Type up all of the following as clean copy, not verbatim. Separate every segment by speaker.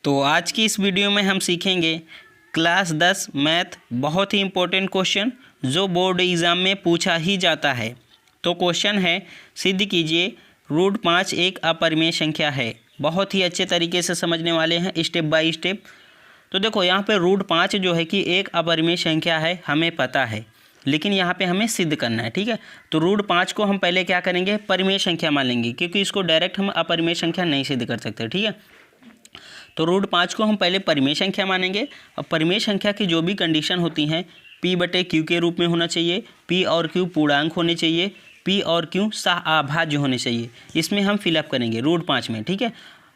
Speaker 1: तो आज की इस वीडियो में हम सीखेंगे क्लास 10 मैथ बहुत ही इम्पोर्टेंट क्वेश्चन जो बोर्ड एग्ज़ाम में पूछा ही जाता है। तो क्वेश्चन है, सिद्ध कीजिए √5 एक अपरिमेय संख्या है। बहुत ही अच्छे तरीके से समझने वाले हैं स्टेप बाय स्टेप। तो देखो यहाँ पे √5 जो है कि एक अपरिमेय संख्या है, हमें पता है, लेकिन यहाँ पे हमें सिद्ध करना है। ठीक है, तो √5 को हम पहले क्या करेंगे, परिमेय संख्या मान लेंगे, क्योंकि इसको डायरेक्ट हम अपरिमेय संख्या नहीं सिद्ध कर सकते। ठीक है, तो √5 को हम पहले परिमेय संख्या मानेंगे। और परिमेय संख्या की जो भी कंडीशन होती हैं, P/Q के रूप में होना चाहिए, P और Q पूर्णांक होने चाहिए, P और Q सहअभाज्य होने चाहिए। इसमें हम फिलअप करेंगे √5 में। ठीक है,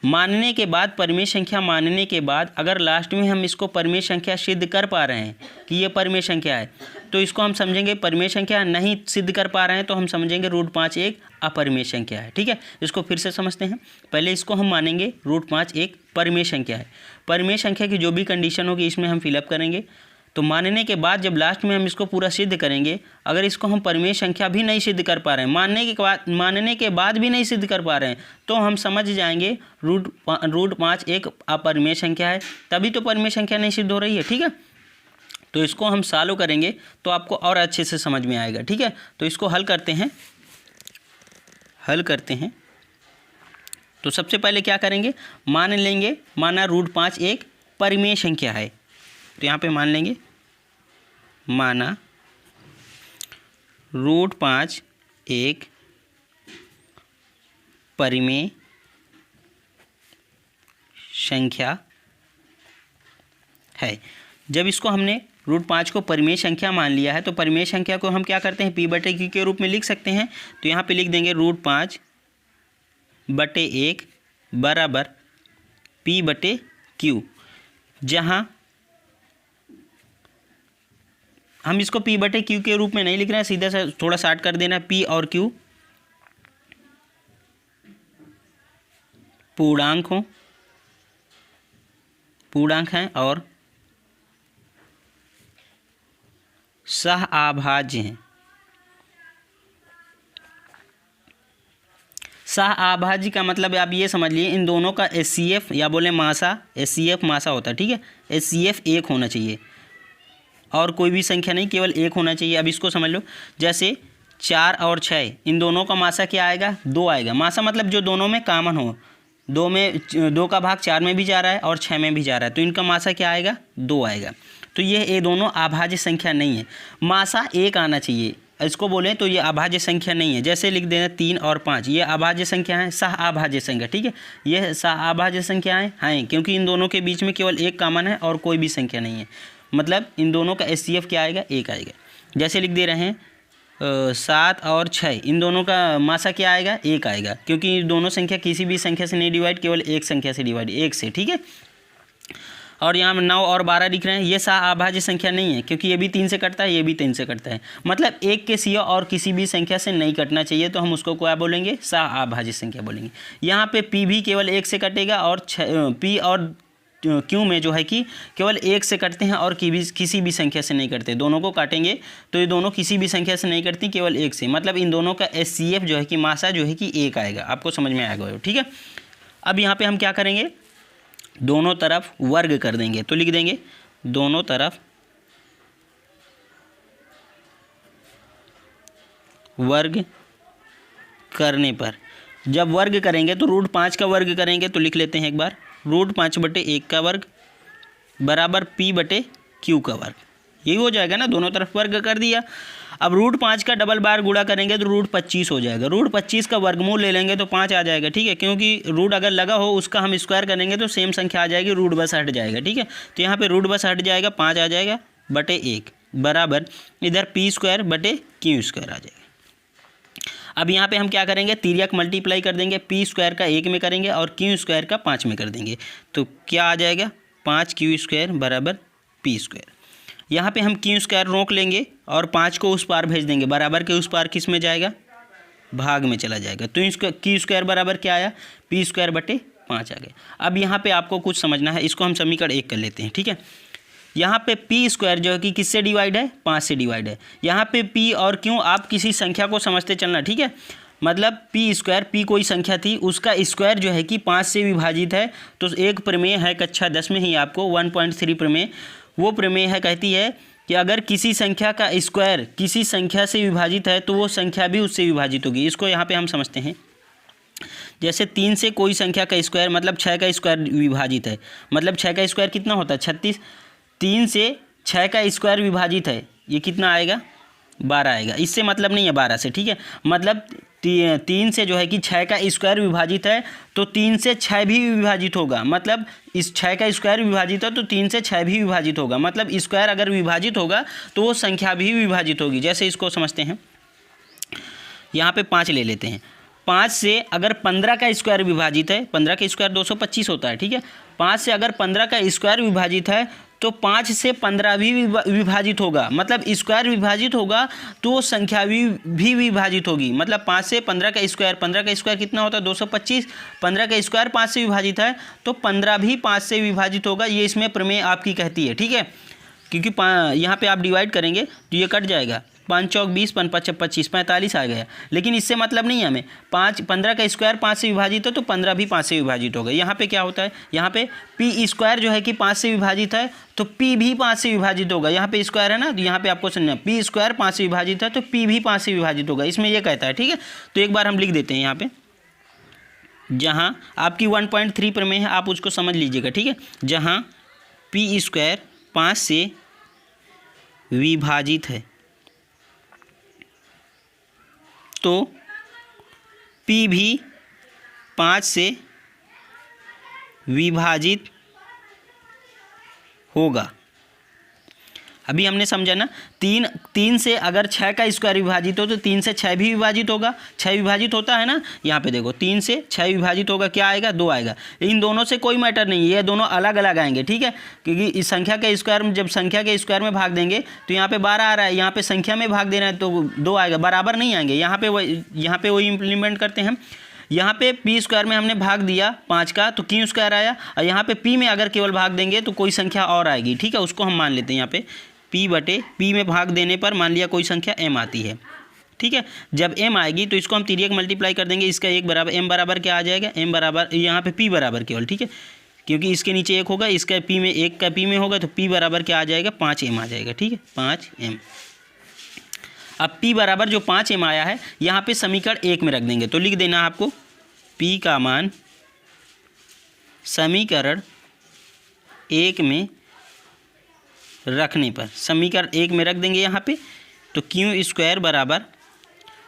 Speaker 1: मानने के बाद, परिमेय संख्या मानने के बाद अगर लास्ट में हम इसको परिमेय संख्या सिद्ध कर पा रहे हैं कि ये परिमेय संख्या है, तो इसको हम समझेंगे परिमेय संख्या। नहीं सिद्ध कर पा रहे हैं तो हम समझेंगे √5 एक अपरिमेय संख्या है। ठीक है, इसको फिर से समझते हैं। पहले इसको हम मानेंगे √5 एक परिमेय संख्या है। परिमेय संख्या की जो भी कंडीशन होगी इसमें हम फिलअप करेंगे। तो मानने के बाद जब लास्ट में हम इसको पूरा सिद्ध करेंगे, अगर इसको हम परिमेय संख्या भी नहीं सिद्ध कर पा रहे हैं, मानने के बाद भी नहीं सिद्ध कर पा रहे हैं, तो हम समझ जाएंगे √5 एक अपरिमेय संख्या है, तभी तो परिमेय संख्या नहीं सिद्ध हो रही है। ठीक है, तो इसको हम सॉल्व करेंगे तो आपको और अच्छे से समझ में आएगा। ठीक है, तो इसको हल करते हैं। तो सबसे पहले क्या करेंगे, मान लेंगे माना √5 एक परिमेय संख्या है। तो यहाँ पे मान लेंगे माना √5 एक परिमेय संख्या है। जब इसको हमने √5 को परिमेय संख्या मान लिया है, तो परिमेय संख्या को हम क्या करते हैं, P/Q के रूप में लिख सकते हैं। तो यहाँ पे लिख देंगे √5/1 बराबर P/Q, जहाँ हम इसको P/Q के रूप में नहीं लिख रहे हैं, सीधा सा थोड़ा शार्ट कर देना है। P और Q पूर्णांक हैं और सहअभाज्य हैं। सहअभाज्य का मतलब आप ये समझ लिए, इन दोनों का HCF या बोले मासा, HCF मासा होता है। ठीक है, HCF 1 होना चाहिए और कोई भी संख्या नहीं, केवल 1 होना चाहिए। अब इसको समझ लो, जैसे 4 और 6, इन दोनों का मासा क्या आएगा, 2 आएगा। मासा मतलब जो दोनों में कॉमन हो, 2 का भाग 4 में भी जा रहा है और 6 में भी जा रहा है, तो इनका मासा क्या आएगा, 2 आएगा। तो ये दोनों अभाज्य संख्या नहीं है, मासा 1 आना चाहिए। इसको बोलें तो ये अभाज्य संख्या नहीं है। जैसे लिख देना 3 और 5, ये अभाज्य संख्या है, सहअभाज्य संख्या। ठीक है, ये सहअभाज्य संख्याएं हैं क्योंकि इन दोनों के बीच में केवल 1 कॉमन है और कोई भी संख्या नहीं है, मतलब इन दोनों का HCF क्या आएगा, 1 आएगा। जैसे लिख दे रहे हैं 7 और 6, इन दोनों का मासा क्या आएगा, 1 आएगा, क्योंकि दोनों संख्या किसी भी संख्या से नहीं डिवाइड, केवल एक संख्या से डिवाइड, 1 से। ठीक है, और यहाँ 9 और 12 लिख रहे हैं, ये सहअभाज्य संख्या नहीं है, क्योंकि ये भी 3 से कटता है, ये भी 3 से कटता है, मतलब 1 के सिवा और किसी भी संख्या से नहीं कटना चाहिए, तो हम उसको क्या बोलेंगे, सहअभाज्य संख्या बोलेंगे। यहाँ पे P भी केवल 1 से कटेगा और P और Q में जो है कि केवल 1 से कटते हैं और किसी भी संख्या से नहीं कटते। दोनों को काटेंगे तो ये दोनों किसी भी संख्या से नहीं कटती, केवल 1 से, मतलब इन दोनों का HCF जो है कि मासा जो है कि 1 आएगा। आपको समझ में आएगा। ठीक है, अब यहाँ पे हम क्या करेंगे, दोनों तरफ वर्ग कर देंगे। तो लिख देंगे दोनों तरफ वर्ग करने पर, जब वर्ग करेंगे तो √5 का वर्ग करेंगे, तो लिख लेते हैं एक बार, √5/1 का वर्ग बराबर P/Q का वर्ग। यही हो जाएगा ना, दोनों तरफ वर्ग कर दिया। अब √5 का डबल बार गुणा करेंगे तो √25 हो जाएगा। √25 का वर्गमूल ले लेंगे तो 5 आ जाएगा। ठीक है, क्योंकि रूट अगर लगा हो उसका हम स्क्वायर करेंगे तो सेम संख्या आ जाएगी, रूट बस हट जाएगा। ठीक है, तो यहाँ पे रूट बस हट जाएगा, 5 आ जाएगा /1 बराबर इधर P²/Q² आ जाएगा। अब यहाँ पे हम क्या करेंगे, तिर्यक मल्टीप्लाई कर देंगे, P² का 1 में करेंगे और Q² का 5 में कर देंगे, तो क्या आ जाएगा, 5Q² बराबर P²। यहाँ पे हम Q² रोक लेंगे और 5 को उस पार भेज देंगे, बराबर के उस पार किस में जाएगा, भाग में चला जाएगा। तो इसका Q² बराबर क्या आया, P²/5 आ गया। अब यहाँ पे आपको कुछ समझना है, इसको हम समीकरण 1 कर लेते हैं। ठीक है, यहाँ पे P² जो है कि किससे डिवाइड है, 5 से डिवाइड है। यहाँ पे P और Q आप किसी संख्या को समझते चलना। ठीक है, मतलब पी स्क्वायर, पी कोई संख्या थी, उसका स्क्वायर जो है कि 5 से विभाजित है। तो एक प्रमेय है कक्षा 10 में ही आपको 1.3 प्रमेय, वो प्रमेय है, कहती है कि अगर किसी संख्या का स्क्वायर किसी संख्या से विभाजित है तो वो संख्या भी उससे विभाजित होगी। इसको यहाँ पे हम समझते हैं। जैसे 3 से कोई संख्या का स्क्वायर मतलब 6 का स्क्वायर विभाजित है, मतलब 6 का स्क्वायर कितना होता है 36। 3 से 6 का स्क्वायर विभाजित है, ये कितना आएगा 12 आएगा। इससे मतलब नहीं है 12 से, ठीक है। मतलब 3 से जो है कि 6 का स्क्वायर विभाजित है तो 3 से 6 भी विभाजित होगा। मतलब इस 6 का स्क्वायर विभाजित है तो 3 से 6 भी विभाजित होगा। मतलब स्क्वायर अगर विभाजित होगा तो वो संख्या भी विभाजित होगी। जैसे इसको समझते हैं, यहाँ पे 5 ले लेते हैं। 5 से अगर 15 का स्क्वायर विभाजित है, 15 का स्क्वायर 225 होता है, ठीक है। 5 से अगर 15 का स्क्वायर विभाजित है तो 5 से 15 भी विभाजित होगा। मतलब स्क्वायर विभाजित होगा तो वो संख्या भी विभाजित होगी। मतलब 5 से 15 का स्क्वायर, 15 का स्क्वायर कितना होता है 225, 15 का स्क्वायर 5 से विभाजित है तो 15 भी 5 से विभाजित होगा। ये इसमें प्रमेय आपकी कहती है, ठीक है। क्योंकि यहाँ पे आप डिवाइड करेंगे तो ये कट जाएगा, 5 चौक 20, 5 5 25, 45 आ गया। लेकिन इससे मतलब नहीं है हमें, 15 का स्क्वायर 5 से विभाजित है तो 15 भी 5 से विभाजित होगा। यहाँ पे क्या होता है, यहाँ पे पी स्क्वायर जो है कि 5 से विभाजित है तो पी भी 5 से विभाजित होगा। यहाँ पे स्क्वायर है ना, तो यहाँ पे आपको समझना, पी स्क्वायर 5 से विभाजित है तो पी भी 5 से विभाजित होगा। इसमें यह कहता है, ठीक है। तो एक बार हम लिख देते हैं यहाँ पे, जहाँ आपकी 1.3 प्रमेय है आप उसको समझ लीजिएगा, ठीक है। जहाँ पी स्क्वायर 5 से विभाजित है तो P भी 5 से विभाजित होगा। अभी हमने समझा ना, 3 से अगर 6 का स्क्वायर विभाजित हो तो 3 से 6 भी विभाजित होगा। 6 विभाजित होता है ना, यहाँ पे देखो 3 से 6 विभाजित होगा, क्या आएगा 2 आएगा। इन दोनों से कोई मैटर नहीं, ये दोनों अलग अलग आएंगे, ठीक है। क्योंकि इस संख्या के स्क्वायर में, जब संख्या के स्क्वायर में भाग देंगे तो यहाँ पे 12 आ रहा है, यहाँ पे संख्या में भाग दे रहे हैं तो 2 आएगा, बराबर नहीं आएंगे। यहाँ पे वही इम्प्लीमेंट करते हैं। यहाँ पे पी स्क्वायर में हमने भाग दिया 5 का तो क्यू स्क्वायर आया, और यहाँ पे पी में अगर केवल भाग देंगे तो कोई संख्या और आएगी, ठीक है। उसको हम मान लेते हैं, यहाँ पे पी बटे पी में भाग देने पर मान लिया कोई संख्या m आती है, ठीक है। जब m आएगी तो इसको हम तिर्यक मल्टीप्लाई कर देंगे, इसका एक बराबर m बराबर क्या आ जाएगा, m बराबर यहाँ पे p बराबर केवल, ठीक है। क्योंकि इसके नीचे 1 होगा, इसका p में 1 का p में होगा तो p बराबर क्या आ जाएगा 5m आ जाएगा, ठीक है, 5m। अब p बराबर जो 5m आया है यहाँ पे समीकरण 1 में रख देंगे। तो लिख देना आपको p का मान समीकरण 1 में रखने पर, समीकरण 1 में रख देंगे यहाँ पे। तो क्यू स्क्वायर बराबर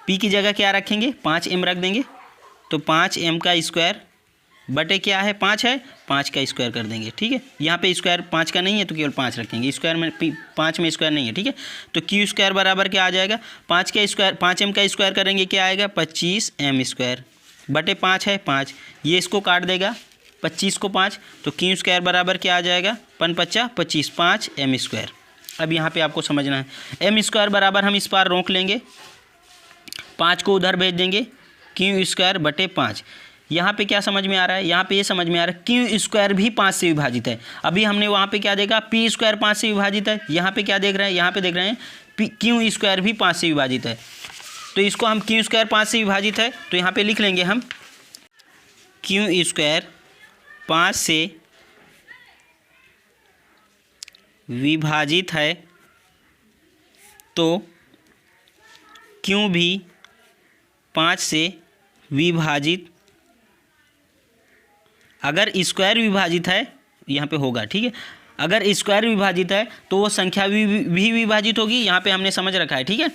Speaker 1: पी की जगह क्या रखेंगे 5m रख देंगे, तो 5m का स्क्वायर बटे क्या है 5 है, 5 का स्क्वायर कर देंगे, ठीक है। यहाँ पे स्क्वायर 5 का नहीं है तो केवल 5 रखेंगे, स्क्वायर में 5 में स्क्वायर नहीं है, ठीक है। तो क्यू स्क्वायर बराबर क्या आ जाएगा 5 का स्क्वायर, 5m का स्क्वायर करेंगे क्या आएगा 25m स्क्वायर बटे 5 है 5, ये इसको काट देगा 25 को 5, तो क्यू स्क्वायर बराबर क्या आ जाएगा 5 5 25, 5m स्क्वायर। अब यहाँ पे आपको समझना है, m स्क्वायर बराबर हम इस पार रोक लेंगे, 5 को उधर भेज देंगे, क्यू स्क्वायर बटे 5। यहाँ पे क्या समझ में आ रहा है, यहाँ पे ये समझ में आ रहा है क्यू स्क्वायर भी 5 से विभाजित है। अभी हमने वहाँ पे क्या देखा पी स्क्वायर 5 से विभाजित है, यहाँ पे क्या देख रहे हैं, यहाँ पे देख रहे हैं क्यू स्क्वायर भी 5 से विभाजित है। तो इसको हम क्यू स्क्वायर 5 से विभाजित है तो यहाँ पे लिख लेंगे हम क्यू स्क्वायर 5 से विभाजित है तो क्यों भी 5 से विभाजित, अगर स्क्वायर विभाजित है यहाँ पे होगा, ठीक है। अगर स्क्वायर विभाजित है तो वो संख्या भी विभाजित होगी, यहाँ पे हमने समझ रखा है, ठीक है।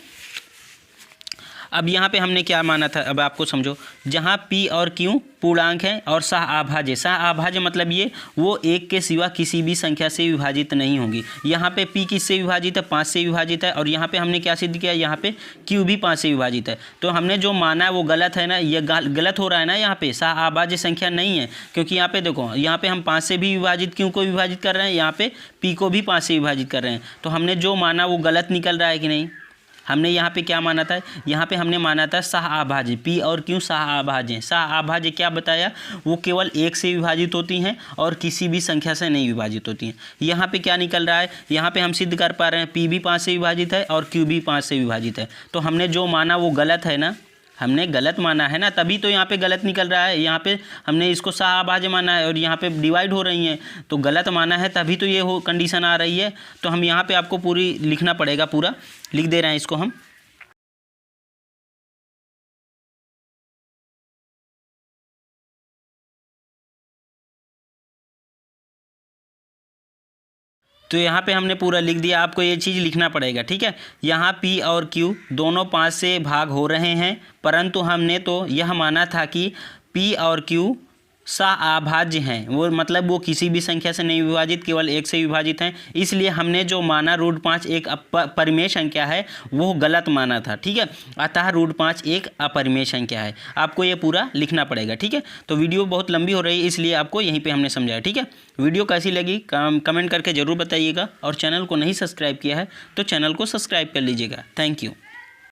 Speaker 1: अब यहाँ पे हमने क्या माना था, अब आपको समझो, जहाँ p और q पूर्णांक हैं और सह अभाज्य, सह अभाज्य मतलब ये वो एक के सिवा किसी भी संख्या से विभाजित नहीं होंगी। यहाँ पे p किससे विभाजित है 5 से विभाजित है, और यहाँ पे हमने क्या सिद्ध किया, यहाँ पे q भी 5 से विभाजित है। तो हमने जो माना है वो गलत है ना, ये गलत हो रहा है ना, यहाँ पे सह अभाज्य संख्या नहीं है। क्योंकि यहाँ पे देखो, यहाँ पे हम 5 से भी विभाजित q को विभाजित कर रहे हैं, यहाँ पे p को भी 5 से विभाजित कर रहे हैं। तो हमने जो माना वो गलत निकल रहा है कि नहीं। हमने यहाँ पे क्या माना था, यहाँ पे हमने माना था सह अभाज्य, पी और क्यू सह अभाज्य। सह अभाज्य क्या बताया, वो केवल 1 से विभाजित होती हैं और किसी भी संख्या से नहीं विभाजित होती हैं। यहाँ पे क्या निकल रहा है, यहाँ पे हम सिद्ध कर पा रहे हैं पी भी 5 से विभाजित है और क्यू भी 5 से विभाजित है। तो हमने जो माना वो गलत है ना, हमने गलत माना है ना, तभी तो यहाँ पे गलत निकल रहा है। यहाँ पे हमने इसको शाहबाज माना है और यहाँ पे डिवाइड हो रही हैं, तो गलत माना है तभी तो ये हो कंडीशन आ रही है। तो हम यहाँ पे आपको पूरी लिखना पड़ेगा, पूरा लिख दे रहे हैं इसको हम। तो यहाँ पे हमने पूरा लिख दिया, आपको ये चीज़ लिखना पड़ेगा, ठीक है। यहाँ P और Q दोनों 5 से भाग हो रहे हैं, परंतु हमने तो यह माना था कि P और Q सअभाज्य हैं, वो मतलब वो किसी भी संख्या से नहीं विभाजित, केवल 1 से विभाजित हैं। इसलिए हमने जो माना √5 एक परिमेय संख्या है वो गलत माना था, ठीक है। अतः √5 एक अपरिमेय संख्या है। आपको ये पूरा लिखना पड़ेगा, ठीक है। तो वीडियो बहुत लंबी हो रही है, इसलिए आपको यहीं पे हमने समझाया, ठीक है। वीडियो कैसी लगी कमेंट करके ज़रूर बताइएगा, और चैनल को नहीं सब्सक्राइब किया है तो चैनल को सब्सक्राइब कर लीजिएगा। Thank you.